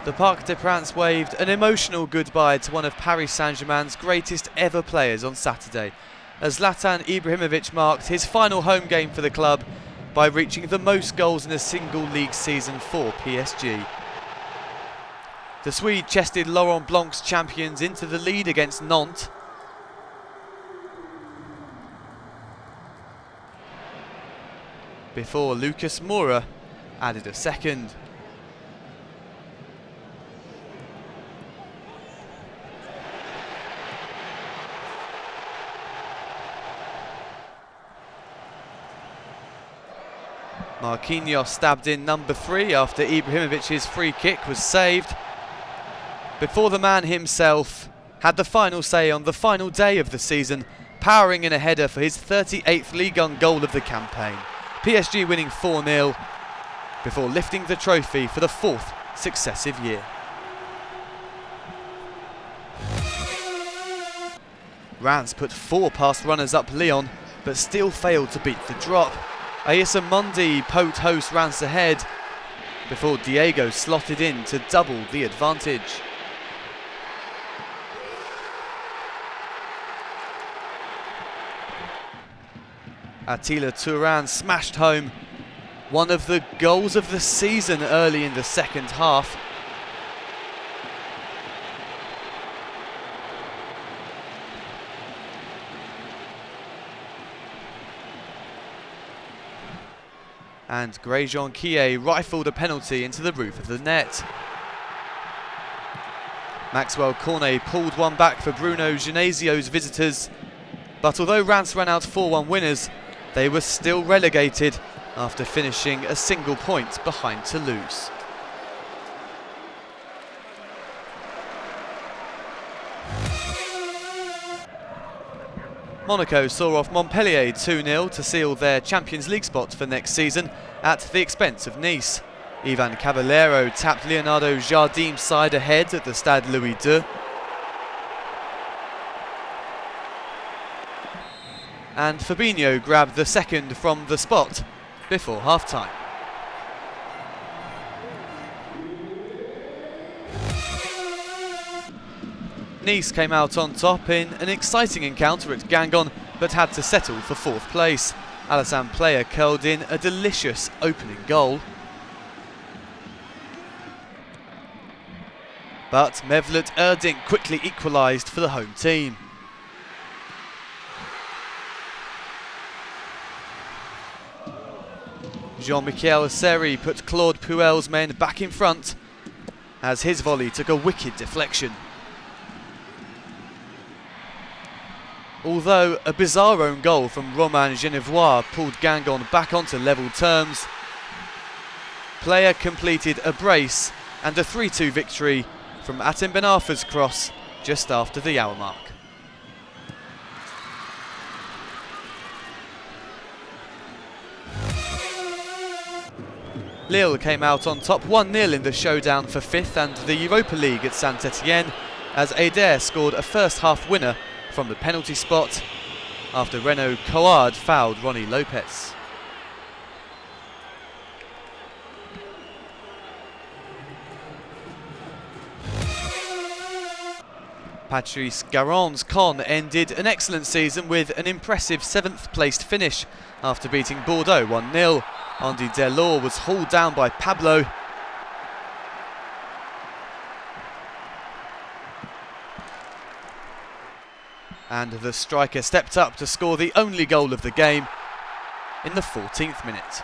The Parc des Princes waved an emotional goodbye to one of Paris Saint-Germain's greatest ever players on Saturday, as Zlatan Ibrahimovic marked his final home game for the club by reaching the most goals in a single league season for PSG. The Swede chested Laurent Blanc's champions into the lead against Nantes. Before Lucas Moura added a second. Marquinhos stabbed in number 3 after Ibrahimovic's free kick was saved, before the man himself had the final say on the final day of the season, powering in a header for his 38th Ligue 1 goal of the campaign. PSG winning 4-0 before lifting the trophy for the 4th successive year. Reims put 4 past runners-up Lyon, but still failed to beat the drop. Aissa Mundi poked host Reims ahead before Diego slotted in to double the advantage. Attila Thuram smashed home one of the goals of the season early in the second half. And Grosjean Quillet rifled a penalty into the roof of the net. Maxwell Cornet pulled one back for Bruno Genesio's visitors, but although Reims ran out 4-1 winners, they were still relegated after finishing a single point behind Toulouse. Monaco saw off Montpellier 2-0 to seal their Champions League spot for next season at the expense of Nice. Ivan Cavallero tapped Leonardo Jardim's side ahead at the Stade Louis II. And Fabinho grabbed the second from the spot before half-time. Nice came out on top in an exciting encounter at Guingamp, but had to settle for 4th place. Alassane Plea curled in a delicious opening goal. But Mevlut Erdink quickly equalised for the home team. Jean-Michel Seri put Claude Puel's men back in front as his volley took a wicked deflection. Although a bizarre own goal from Romain Genevois pulled Guingamp back onto level terms, Plea completed a brace and a 3-2 victory from Atem Ben Arfa's cross just after the hour mark. Lille came out on top 1-0 in the showdown for 5th and the Europa League at Saint-Etienne as Eder scored a first half winner from the penalty spot after Renaud Coard fouled Ronnie Lopez. Patrice Garand's Caen ended an excellent season with an impressive 7th placed finish after beating Bordeaux 1-0. Andy DELORT was hauled down by Pablo. And the striker stepped up to score the only goal of the game in the 14th minute.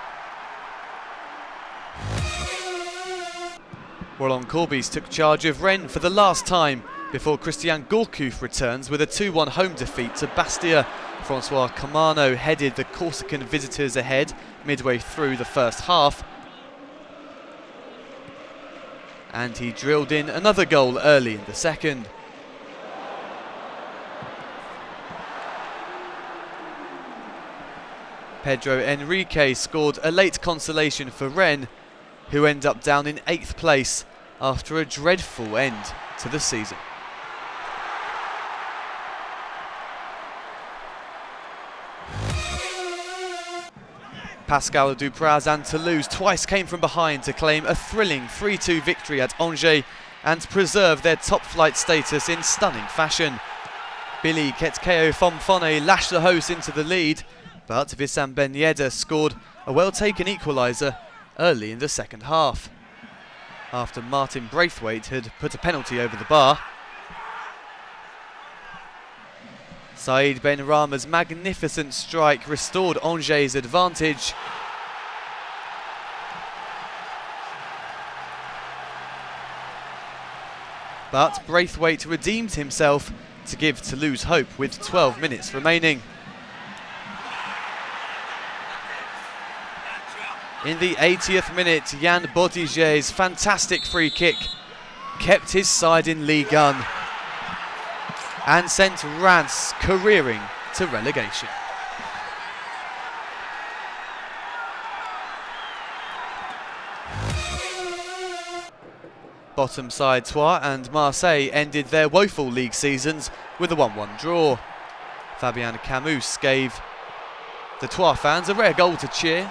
Roland Courbis took charge of Rennes for the last time before Christian Gourcuff returns with a 2-1 home defeat to Bastia. François KAMANO headed the Corsican visitors ahead midway through the first half. And he drilled in another goal early in the second. Pedro HENRIQUE scored a late consolation for Rennes, who end up down in 8th place after a dreadful end to the season. Pascal Dupraz and Toulouse twice came from behind to claim a thrilling 3-2 victory at Angers and preserve their top-flight status in stunning fashion. Billy Ketkeo Fomfone lashed the hosts into the lead, but Wissam Ben Yedder scored a well-taken equaliser early in the second half, after Martin Braithwaite had put a penalty over the bar. Saïd Benrahma's magnificent strike restored Angers' advantage. But Braithwaite redeemed himself to give Toulouse hope with 12 minutes remaining. In the 80th minute, Yann Bodiger's fantastic free kick kept his side in Ligue 1 and sent Reims careering to relegation. Bottom side Troyes and Marseille ended their woeful league seasons with a 1-1 draw. Fabien CAMUS gave the Troyes fans a rare goal to cheer,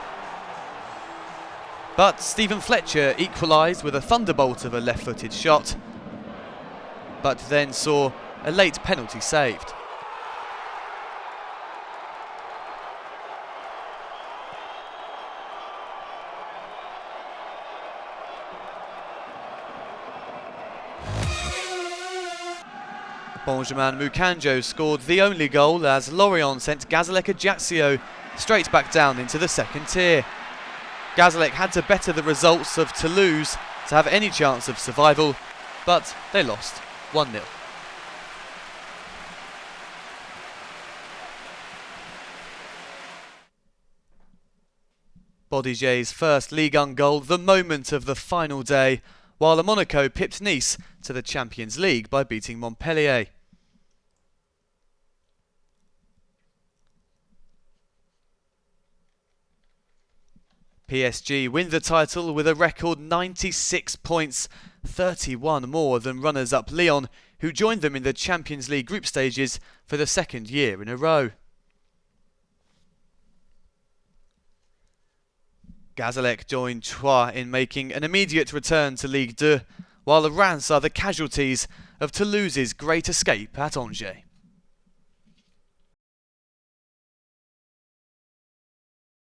but Stephen Fletcher equalised with a thunderbolt of a left-footed shot, but then saw a late penalty saved. Benjamin Mukanjo scored the only goal as Lorient sent Gazalec Ajaccio straight back down into the second tier. Gazalec had to better the results of Toulouse to have any chance of survival, but they lost 1-0. Bodiger's first Ligue 1 goal the moment of the final day, while Monaco pipped Nice to the Champions League by beating Montpellier. PSG win the title with a record 96 points, 31 more than runners-up Lyon, who joined them in the Champions League group stages for the second year in a row. Gazalec joined Troyes in making an immediate return to Ligue 2, while the Reims are the casualties of Toulouse's great escape at Angers.